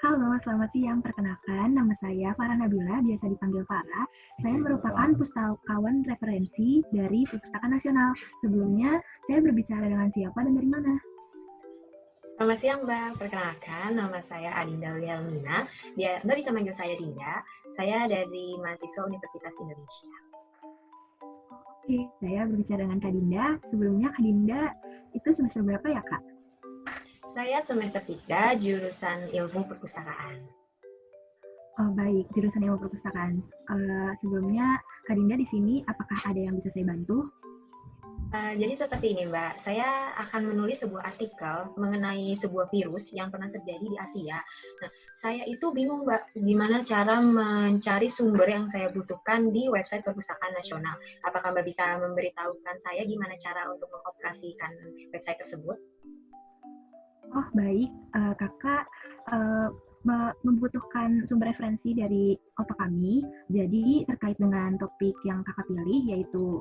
Halo, selamat siang. Perkenalkan, nama saya Farah Nabila, biasa dipanggil Farah. Saya merupakan pustakawan referensi dari Perpustakaan Nasional. Sebelumnya, saya berbicara dengan siapa dan dari mana? Selamat siang, Mbak. Perkenalkan, nama saya Adinda Wialmina. Mbak bisa manggil saya Dinda. Saya dari mahasiswa Universitas Indonesia. Oke, saya berbicara dengan Kak Dinda. Sebelumnya, Kak Dinda itu semester berapa ya, Kak? Saya semester 3, jurusan Ilmu Perpustakaan. Oh, baik, jurusan ilmu perpustakaan. Sebelumnya, Kak Dinda di sini, apakah ada yang bisa saya bantu? Jadi seperti ini, Mbak. Saya akan menulis sebuah artikel mengenai sebuah virus yang pernah terjadi di Asia. Nah, saya itu bingung, Mbak, gimana cara mencari sumber yang saya butuhkan di website Perpustakaan Nasional. Apakah Mbak bisa memberitahukan saya gimana cara untuk mengoperasikan website tersebut? Oh, baik. Kakak membutuhkan sumber referensi dari otak kami. Jadi, terkait dengan topik yang kakak pilih, yaitu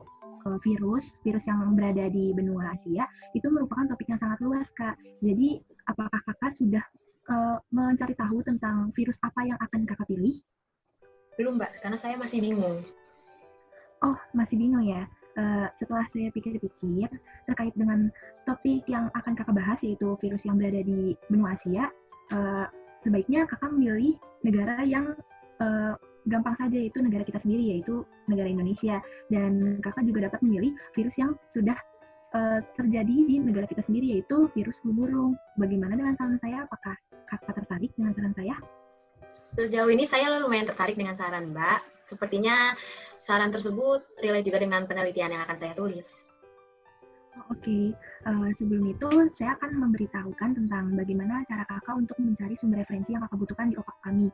virus yang berada di benua Asia, itu merupakan topik yang sangat luas, Kak. Jadi, apakah kakak sudah mencari tahu tentang virus apa yang akan kakak pilih? Belum, Mbak, karena saya masih bingung. Oh, masih bingung ya? Setelah saya pikir-pikir, terkait dengan topik yang akan kakak bahas, yaitu virus yang berada di benua Asia, sebaiknya kakak memilih negara yang gampang saja, yaitu negara kita sendiri, yaitu negara Indonesia. Dan kakak juga dapat memilih virus yang sudah terjadi di negara kita sendiri, yaitu virus flu burung. Bagaimana dengan saran saya? Apakah kakak tertarik dengan saran saya? Sejauh ini saya lumayan tertarik dengan saran Mbak. Sepertinya saran tersebut relate juga dengan penelitian yang akan saya tulis. Oke, sebelum itu saya akan memberitahukan tentang bagaimana cara kakak untuk mencari sumber referensi yang kakak butuhkan di opak kami.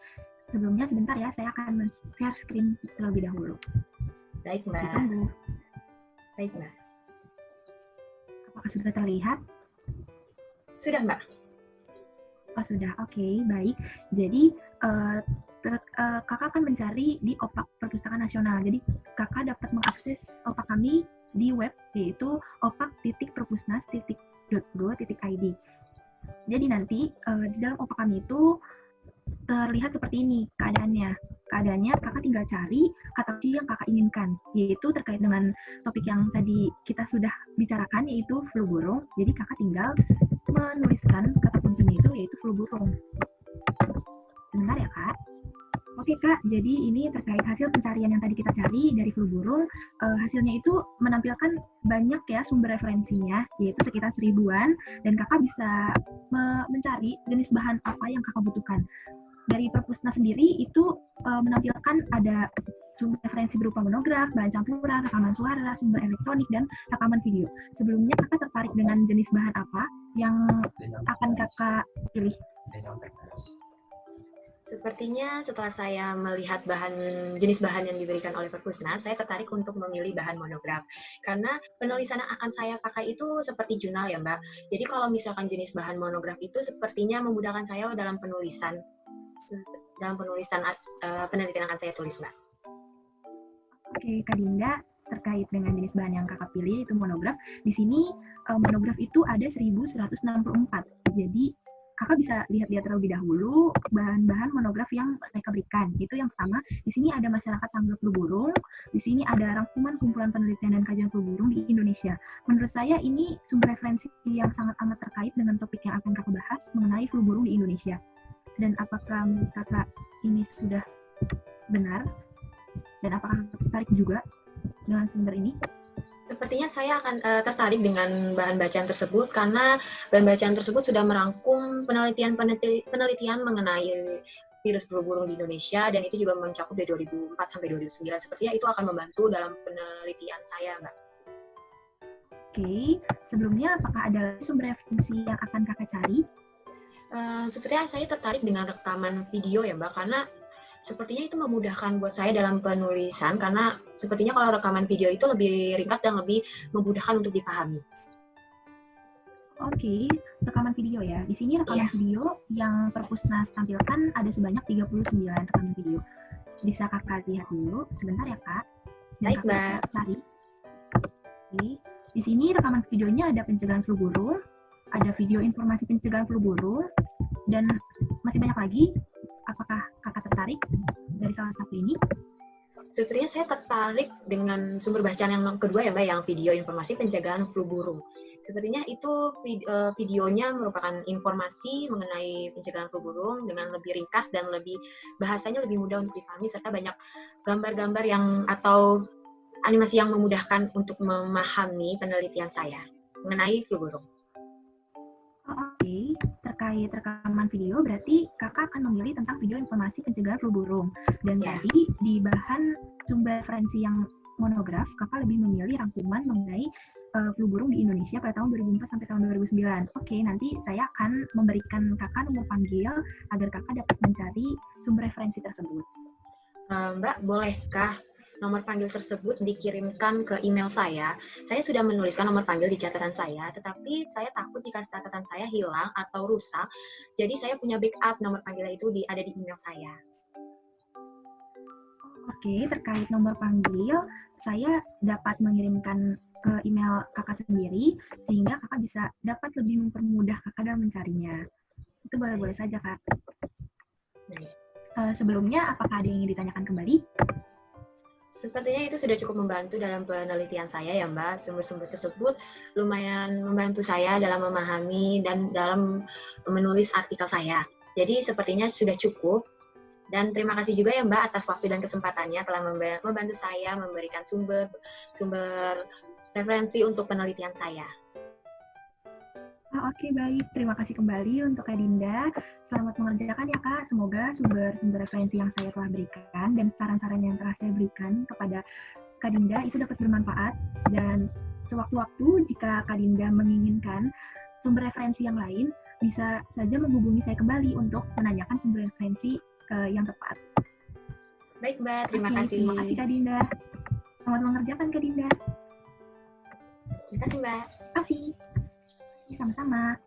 Sebelumnya sebentar ya, saya akan share screen terlebih dahulu. Baik, Mbak. Ditunggu. Baik, Mbak. Apakah sudah terlihat? Sudah, Mbak. Oh, sudah. Oke, baik. Jadi, kakak akan mencari di opak Perpustakaan Nasional. Jadi, kakak dapat mengakses opak kami di web, yaitu opak.perpusnas.go.id. Jadi nanti di dalam opak kami itu terlihat seperti ini keadaannya. Keadaannya kakak tinggal cari kata kunci yang kakak inginkan, yaitu terkait dengan topik yang tadi kita sudah bicarakan, yaitu flu burung. Jadi kakak tinggal menuliskan kata kuncinya itu, yaitu flu burung. Sebentar ya, Kak. Oke, Kak, jadi ini terkait hasil pencarian yang tadi kita cari dari flu burung. Hasilnya itu menampilkan banyak ya sumber referensinya, yaitu sekitar 1000-an, dan kakak bisa mencari jenis bahan apa yang kakak butuhkan. Dari Perpusnas sendiri itu menampilkan ada sumber referensi berupa monograf, bahan campuran, rekaman suara, sumber elektronik, dan rekaman video. Sebelumnya kakak tertarik dengan jenis bahan apa yang akan kakak pilih? Sepertinya setelah saya melihat jenis bahan yang diberikan oleh Perpusnas, saya tertarik untuk memilih bahan monograf. Karena penulisan yang akan saya pakai itu seperti jurnal ya, Mbak. Jadi kalau misalkan jenis bahan monograf itu sepertinya memudahkan saya dalam penulisan penelitian yang akan saya tulis, Mbak. Oke, Kak Dinda, terkait dengan jenis bahan yang kakak pilih, itu monograf. Di sini monograf itu ada 1164. Jadi kakak bisa lihat-lihat terlebih dahulu bahan-bahan monograf yang mereka berikan. Itu yang pertama. Di sini ada masyarakat tanggap flu burung. Di sini ada rangkuman kumpulan penelitian dan kajian flu burung di Indonesia. Menurut saya ini sumber referensi yang sangat amat terkait dengan topik yang akan kakak bahas mengenai flu burung di Indonesia. Dan apakah menurut kakak ini sudah benar? Dan apakah tertarik juga dengan sumber ini? Sepertinya saya akan tertarik dengan bahan bacaan tersebut karena bahan bacaan tersebut sudah merangkum penelitian mengenai virus flu burung di Indonesia dan itu juga mencakup dari 2004 sampai 2009. Sepertinya itu akan membantu dalam penelitian saya, Mbak. Oke, sebelumnya apakah ada sumber referensi yang akan kakak cari? Sepertinya saya tertarik dengan rekaman video ya, Mbak, karena sepertinya itu memudahkan buat saya dalam penulisan karena sepertinya kalau rekaman video itu lebih ringkas dan lebih memudahkan untuk dipahami. Oke, rekaman video ya. Di sini rekaman video yang Perpusnas tampilkan ada sebanyak 39 rekaman video. Bisa kakak lihat dulu, sebentar ya kak. Dan baik, kakak Mbak. bisa cari. Oke. Di sini rekaman videonya ada pencegahan flu burung, ada video informasi pencegahan flu burung, dan masih banyak lagi. Apakah kakak tertarik dari salah satu ini? Sepertinya saya tertarik dengan sumber bacaan yang kedua ya Mbak, yang video informasi pencegahan flu burung. Sepertinya itu videonya merupakan informasi mengenai pencegahan flu burung dengan lebih ringkas dan bahasanya lebih mudah untuk dipahami, serta banyak gambar-gambar atau animasi yang memudahkan untuk memahami penelitian saya mengenai flu burung. Oke, terkait rekaman video berarti kakak akan memilih tentang video informasi pencegahan flu burung. Dan tadi di bahan sumber referensi yang monograf, kakak lebih memilih rangkuman mengenai flu burung di Indonesia pada tahun 2004 sampai tahun 2009. Oke, nanti saya akan memberikan kakak nomor panggil agar kakak dapat mencari sumber referensi tersebut. Mbak, bolehkah nomor panggil tersebut dikirimkan ke email saya? Saya sudah menuliskan nomor panggil di catatan saya, tetapi saya takut jika catatan saya hilang atau rusak, jadi saya punya backup nomor panggilnya itu ada di email saya. Oke, terkait nomor panggil, saya dapat mengirimkan email kakak sendiri, sehingga kakak bisa dapat lebih mempermudah kakak dalam mencarinya. Itu boleh-boleh saja, Kak. Sebelumnya, apakah ada yang ingin ditanyakan kembali? Sepertinya itu sudah cukup membantu dalam penelitian saya ya Mbak. Sumber-sumber tersebut lumayan membantu saya dalam memahami dan dalam menulis artikel saya. Jadi sepertinya sudah cukup. Dan terima kasih juga ya Mbak atas waktu dan kesempatannya telah membantu saya memberikan sumber referensi untuk penelitian saya. Oke, baik. Terima kasih kembali untuk Kak Dinda. Selamat mengerjakan ya Kak. Semoga sumber-sumber referensi yang saya telah berikan dan saran-saran yang telah saya berikan kepada Kak Dinda itu dapat bermanfaat. Dan sewaktu-waktu jika Kak Dinda menginginkan sumber referensi yang lain, bisa saja menghubungi saya kembali untuk menanyakan sumber referensi yang tepat. Baik Mbak, terima kasih. Terima kasih Kak Dinda. Selamat mengerjakan Kak Dinda. Terima kasih Mbak. Terima kasih. Sama-sama.